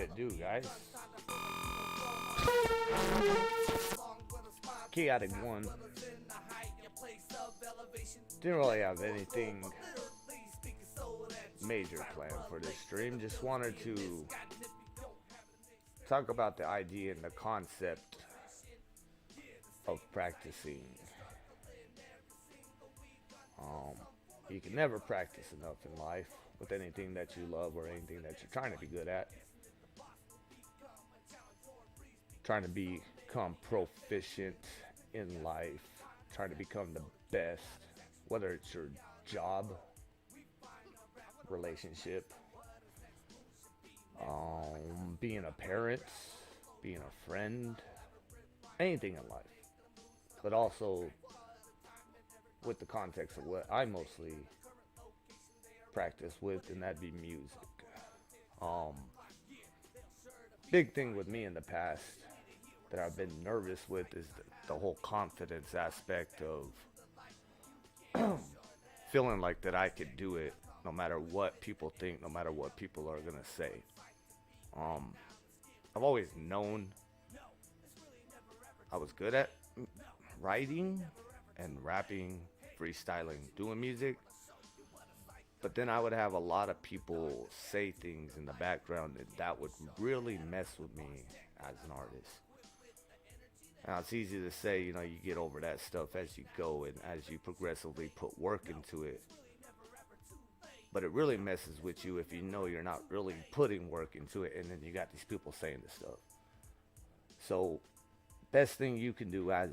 it do, guys? Chaotic one. Didn't really have anything major planned for this stream. Just wanted to talk about the idea and the concept of practicing. Um, you can never practice enough in life with anything that you love or anything that you're trying to be good at. Trying to become proficient in life, trying to become the best, whether it's your job, relationship, being a parent, being a friend, anything in life. But also with the context of what I mostly practice with, and that'd be music. Um, Big thing with me in the past that I've been nervous with is the whole confidence aspect of feeling like that I could do it no matter what people think, no matter what people are gonna say. Um, I've always known I was good at writing and rapping, freestyling, doing music, but then I would have a lot of people say things in the background that would really mess with me as an artist. Now it's easy to say, you get over that stuff as you go and as you progressively put work into it. But it really messes with you if you know you're not really putting work into it and then you got these people saying this stuff. So, best thing you can do as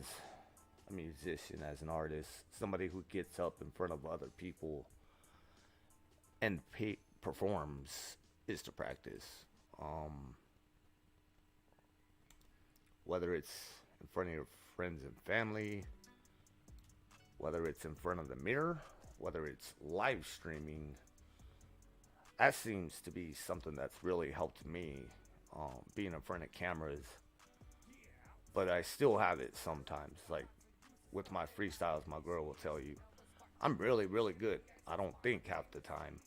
a musician, as an artist, somebody who gets up in front of other people and performs is to practice. Um, whether it's in front of your friends and family, whether it's in front of the mirror, whether it's live streaming, that seems to be something that's really helped me, being in front of cameras. But I still have it sometimes. Like with my freestyles, my girl will tell you, I'm really, really good. I don't think half the time.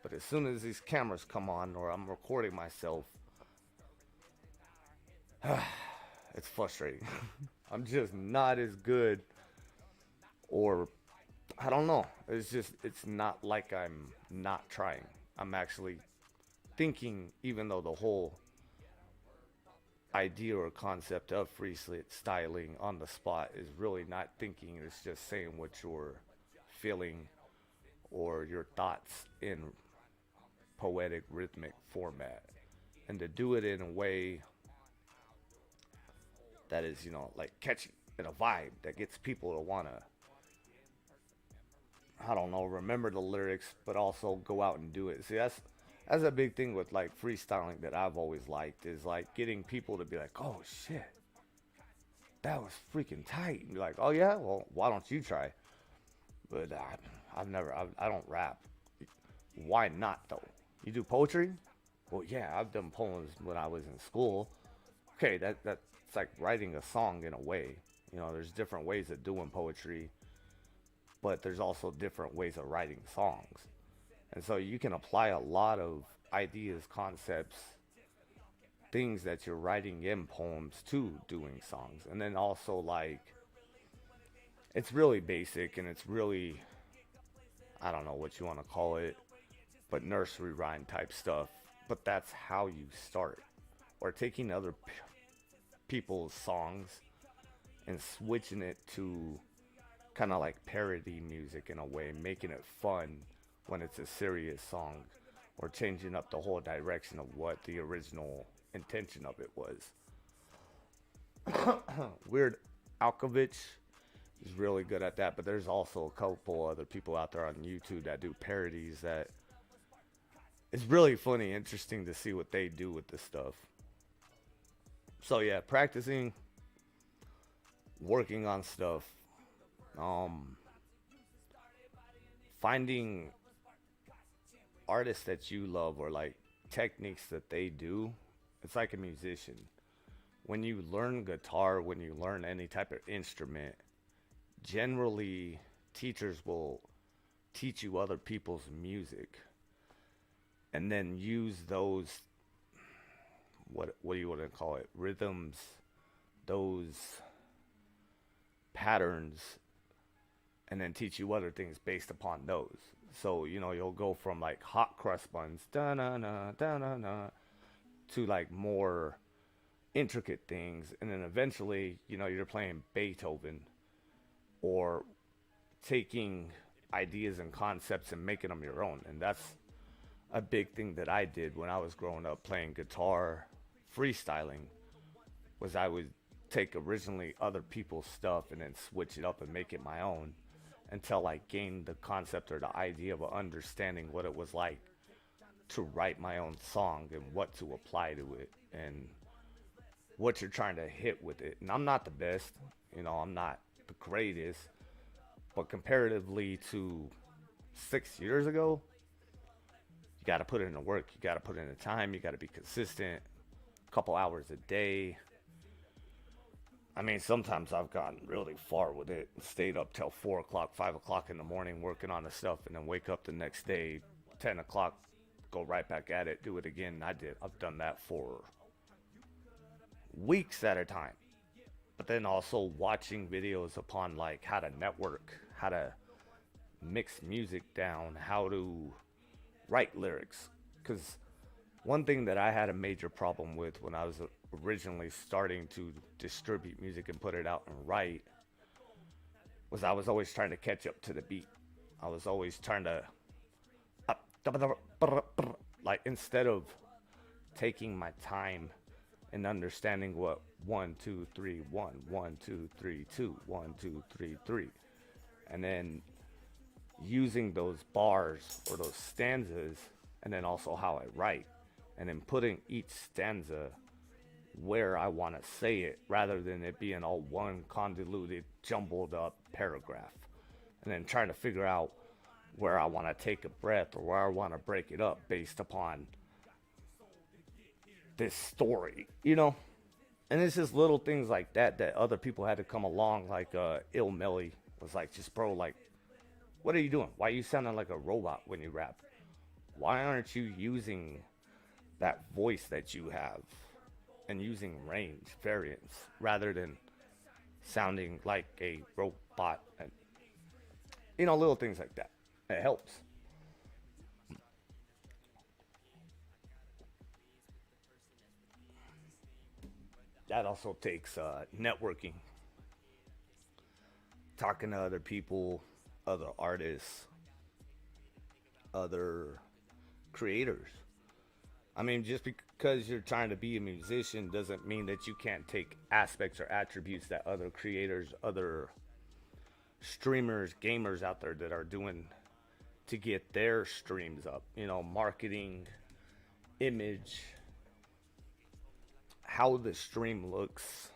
But as soon as these cameras come on or I'm recording myself, it's frustrating. I'm just not as good, or I don't know. It's not like I'm not trying. I'm actually thinking, even though the whole idea or concept of freestyling on the spot is really not thinking, it's just saying what you're feeling or your thoughts in poetic rhythmic format, and to do it in a way that is, like catchy and a vibe that gets people to want to, I don't know, remember the lyrics, but also go out and do it. See, that's a big thing with like freestyling that I've always liked, is like getting people to be like, oh shit, that was freaking tight. And be like, oh yeah, well, why don't you try? But I don't rap. Why not though? You do poetry? Well, yeah, I've done poems when I was in school. Okay, that's like writing a song in a way. There's different ways of doing poetry, but there's also different ways of writing songs. And so you can apply a lot of ideas, concepts, things that you're writing in poems to doing songs. And then also, like, it's really basic and it's really, I don't know what you want to call it, but nursery rhyme type stuff. But that's how you start. Or taking other people's songs and switching it to kind of like parody music in a way, making it fun when it's a serious song, or changing up the whole direction of what the original intention of it was. Weird Alkovich is really good at that, but there's also a couple other people out there on YouTube that do parodies that it's really funny, interesting to see what they do with this stuff. So yeah, practicing, working on stuff, um, finding artists that you love or like techniques that they do. It's like a musician. When you learn guitar, when you learn any type of instrument, generally teachers will teach you other people's music and then use those what do you want to call it, rhythms, those patterns, and then teach you other things based upon those. So you'll go from like hot crust buns, da na na, to like more intricate things, and then eventually you're playing Beethoven, or taking ideas and concepts and making them your own. And that's a big thing that I did when I was growing up playing guitar, freestyling, was I would take originally other people's stuff and then switch it up and make it my own, until I gained the concept or the idea of understanding what it was like to write my own song and what to apply to it and what you're trying to hit with it. And I'm not the best, I'm not the greatest, but comparatively to 6 years ago, you got to put in the work, you got to put in the time, you got to be consistent, a couple hours a day. I mean, sometimes I've gotten really far with it, stayed up till 4 o'clock, 5 o'clock in the morning working on the stuff, and then wake up the next day, 10 o'clock, go right back at it, do it again. I've done that for weeks at a time. But then also watching videos upon like how to network, how to mix music down, how to write lyrics. Because one thing that I had a major problem with when I was originally starting to distribute music and put it out and write was I was always trying to catch up to the beat. I was always trying to like, instead of taking my time and understanding what 1 2 3 1 1 2 3 2 1 2 3 3, and then using those bars or those stanzas, and then also how I write, and then putting each stanza where I want to say it, rather than it being all one convoluted, jumbled up paragraph, and then trying to figure out where I want to take a breath or where I want to break it up based upon this story. And it's just little things like that other people had to come along, like Ill Melly was like, just bro, like, what are you doing? Why are you sounding like a robot when you rap? Why aren't you using that voice that you have and using range variants rather than sounding like a robot? And little things like that. It helps. That also takes networking, talking to other people, other artists, other creators. I mean, just because you're trying to be a musician doesn't mean that you can't take aspects or attributes that other creators, other streamers, gamers out there that are doing to get their streams up. Marketing, image, how the stream looks,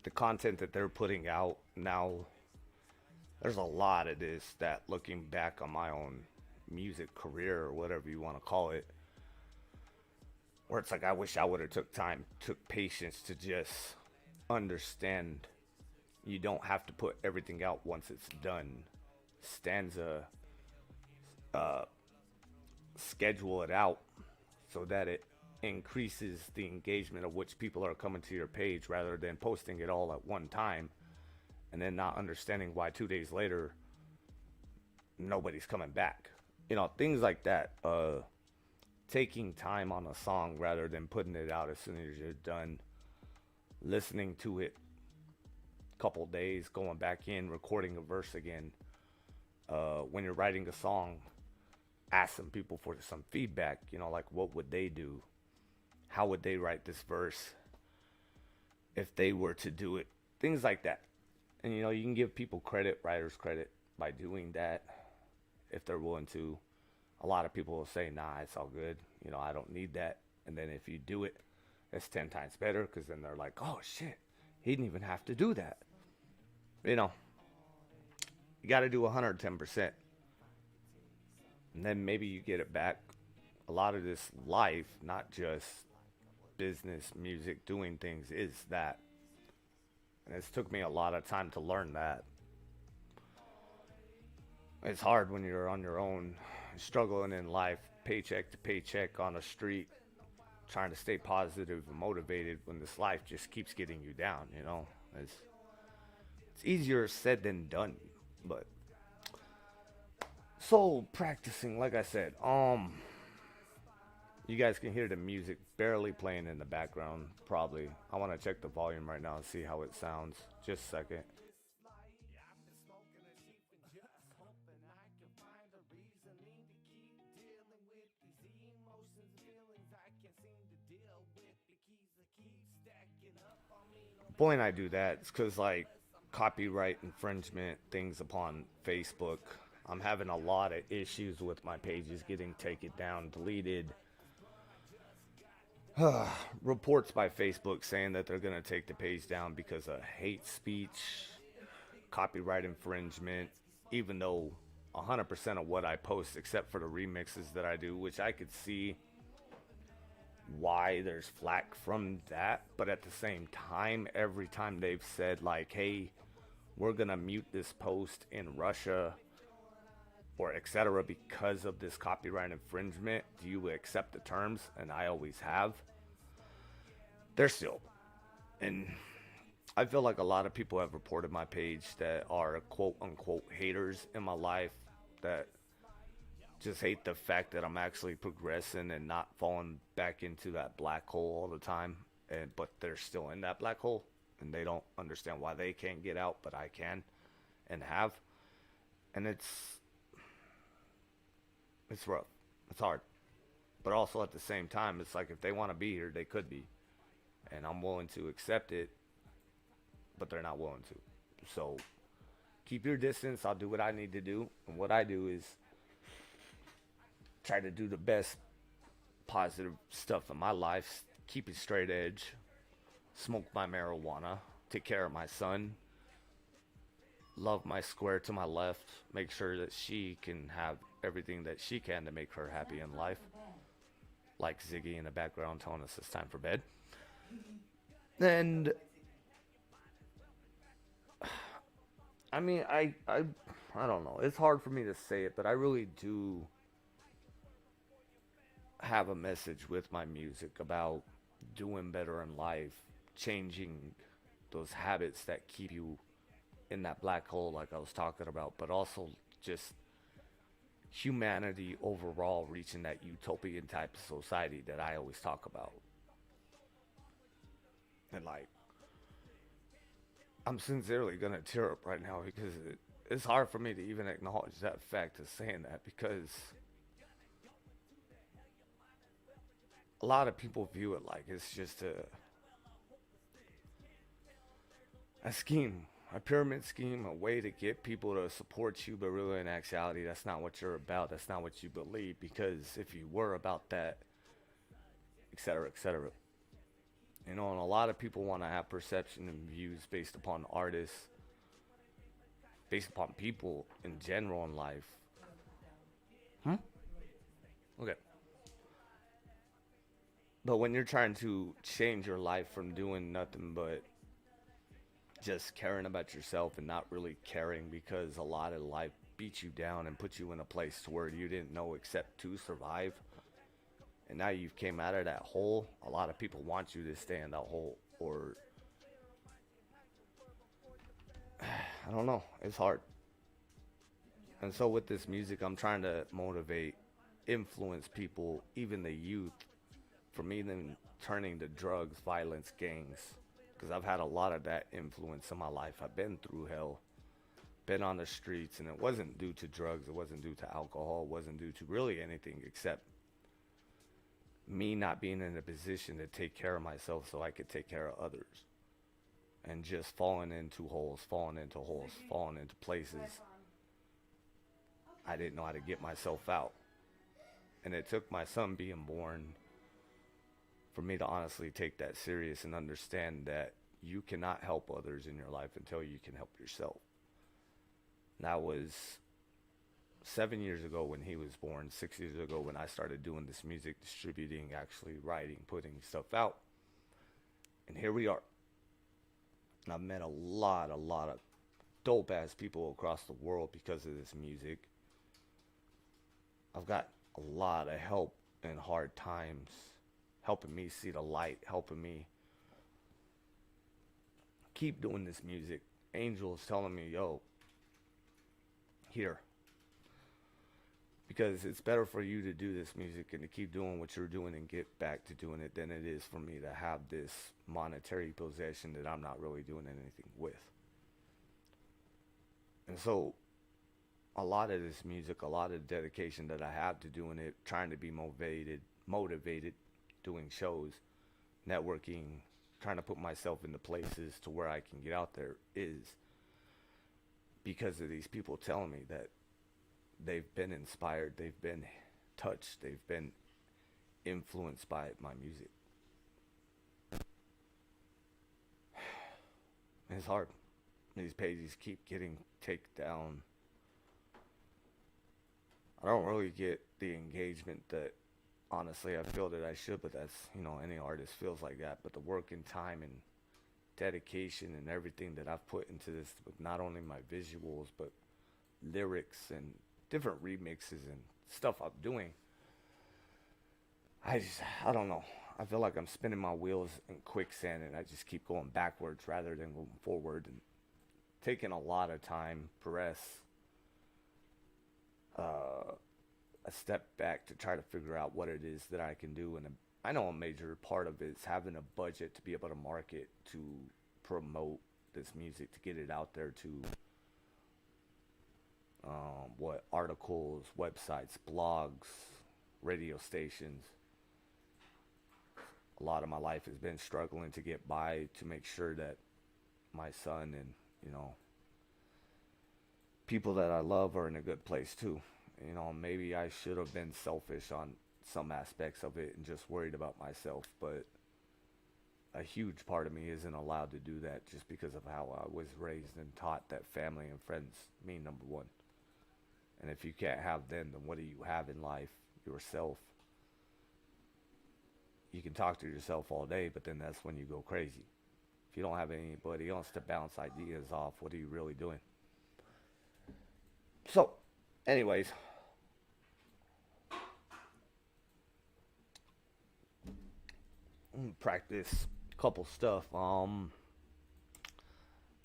the content that they're putting out. Now, there's a lot of this that, looking back on my own music career or whatever you want to call it, where it's like I wish I would have took time, took patience to just understand you don't have to put everything out once it's done. Stanza, schedule it out so that it increases the engagement of which people are coming to your page, rather than posting it all at one time and then not understanding why 2 days later nobody's coming back. Things like that. Taking time on a song rather than putting it out as soon as you're done, listening to it a couple days, going back in, recording a verse again. When you're writing a song, ask some people for some feedback, like what would they do? How would they write this verse if they were to do it? Things like that. And you can give people credit, writers credit, by doing that if they're willing to. A lot of people will say, nah, it's all good. I don't need that. And then if you do it, it's 10 times better, because then they're like, oh shit, he didn't even have to do that. You got to do 110%. And then maybe you get it back. A lot of this life, not just business, music, doing things, is that. And it's took me a lot of time to learn that. It's hard when you're on your own, struggling in life, paycheck to paycheck on the street, trying to stay positive and motivated when this life just keeps getting you down, you know? It's, it's easier said than done. But so practicing, like I said, you guys can hear the music barely playing in the background, probably. I want to check the volume right now and see how it sounds. Just a second. Point I do that is because, like, copyright infringement things upon Facebook. I'm having a lot of issues with my pages getting taken down, deleted. Reports by Facebook saying that they're going to take the page down because of hate speech, copyright infringement, even though 100% of what I post, except for the remixes that I do, which I could see why there's flack from that. But at the same time, every time they've said, like, hey, we're going to mute this post in Russia or etc. because of this copyright infringement, do you accept the terms? And I always have. They're still. And I feel like a lot of people have reported my page that are quote unquote haters in my life that just hate the fact that I'm actually progressing and not falling back into that black hole all the time. And but they're still in that black hole and they don't understand why they can't get out, but I can and have. And it's rough. It's hard. But also at the same time, it's like if they want to be here, they could be. And I'm willing to accept it, but they're not willing to. So keep your distance. I'll do what I need to do. And what I do is try to do the best positive stuff in my life. Keep it straight edge. Smoke my marijuana. Take care of my son. Love my square to my left. Make sure that she can have everything that she can to make her happy in life. Like Ziggy in the background telling us it's time for bed. And I mean, I don't know. It's hard for me to say it, but I really do have a message with my music about doing better in life, changing those habits that keep you in that black hole like I was talking about, but also just humanity overall reaching that utopian type of society that I always talk about. And like, I'm sincerely gonna tear up right now because it's hard for me to even acknowledge that fact of saying that because a lot of people view it like it's just a scheme, a pyramid scheme, a way to get people to support you, but really in actuality, that's not what you're about. That's not what you believe because if you were about that, etc., etc. You know, and a lot of people want to have perception and views based upon artists, based upon people in general in life. Hmm? Okay. But when you're trying to change your life from doing nothing but just caring about yourself and not really caring because a lot of life beats you down and puts you in a place to where you didn't know except to survive. And now you've came out of that hole. A lot of people want you to stay in that hole or I don't know. It's hard. And so with this music, I'm trying to motivate, influence people, even the youth, from even turning to drugs, violence, gangs. Because I've had a lot of that influence in my life. I've been through hell, been on the streets, and it wasn't due to drugs, it wasn't due to alcohol, it wasn't due to really anything except me not being in a position to take care of myself so I could take care of others. And just falling into holes, falling into holes, falling into places I didn't know how to get myself out. And it took my son being born for me to honestly take that serious and understand that you cannot help others in your life until you can help yourself. And that was 7 years ago when he was born, 6 years ago when I started doing this music, distributing, actually writing, putting stuff out. And here we are. And I've met a lot of dope ass people across the world because of this music. I've got a lot of help in hard times, helping me see the light, helping me keep doing this music. Angels telling me, yo, here. Because it's better for you to do this music and to keep doing what you're doing and get back to doing it than it is for me to have this monetary possession that I'm not really doing anything with. And so a lot of this music, a lot of dedication that I have to doing it, trying to be motivated, doing shows, networking, trying to put myself into places to where I can get out there is because of these people telling me that they've been inspired, they've been touched, they've been influenced by my music. It's hard. These pages keep getting taken down. I don't really get the engagement that honestly I feel that I should, but that's, any artist feels like that. But the work and time and dedication and everything that I've put into this, with not only my visuals, but lyrics and different remixes and stuff I'm doing, I don't know. I feel like I'm spinning my wheels in quicksand and I just keep going backwards rather than going forward, and taking a lot of time, press, a step back to try to figure out what it is that I can do. And I know a major part of it is having a budget to be able to market, to promote this music, to get it out there to articles, websites, blogs, radio stations. A lot of my life has been struggling to get by, to make sure that my son and, people that I love are in a good place too. Maybe I should have been selfish on some aspects of it and just worried about myself, but a huge part of me isn't allowed to do that just because of how I was raised and taught that family and friends mean number one. And if you can't have them, then what do you have in life? Yourself. You can talk to yourself all day, but then that's when you go crazy. If you don't have anybody else to bounce ideas off, what are you really doing? So, anyways, practice a couple stuff.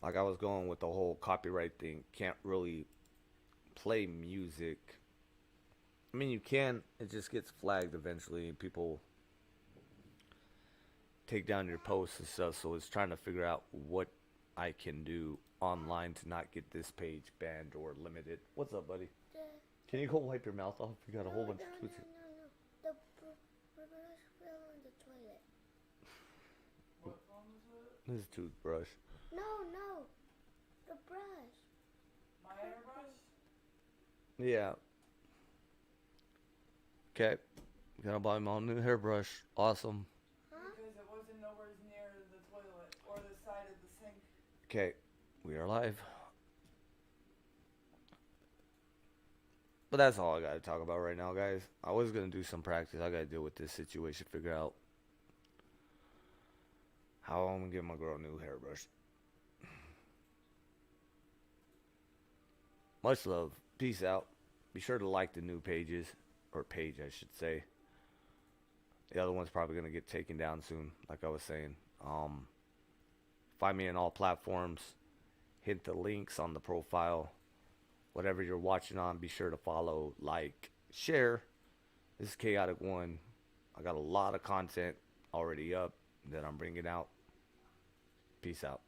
Like I was going with the whole copyright thing. Can't really play music. I mean, you can. It just gets flagged eventually. People take down your posts and stuff. So it's trying to figure out what I can do online to not get this page banned or limited. What's up, buddy? Can you go wipe your mouth off? You got a whole bunch of tooth. No. The brush fell on the toilet. What phone is it? This is a toothbrush. No. The brush. My airbrush? Yeah. Okay. Gonna buy my own new hairbrush. Awesome. Huh? Because it wasn't nowhere near the toilet or the side of the sink. Okay. We are live. But that's all I gotta talk about right now, guys. I was gonna do some practice. I gotta deal with this situation, figure out how I'm gonna give my girl a new hairbrush. Much love. Peace out. Be sure to like the new pages, or page, I should say. The other one's probably gonna get taken down soon, like I was saying. Find me on all platforms. Hit the links on the profile. Whatever you're watching on, be sure to follow, like, share. This is Chaotic One. I got a lot of content already up that I'm bringing out. Peace out.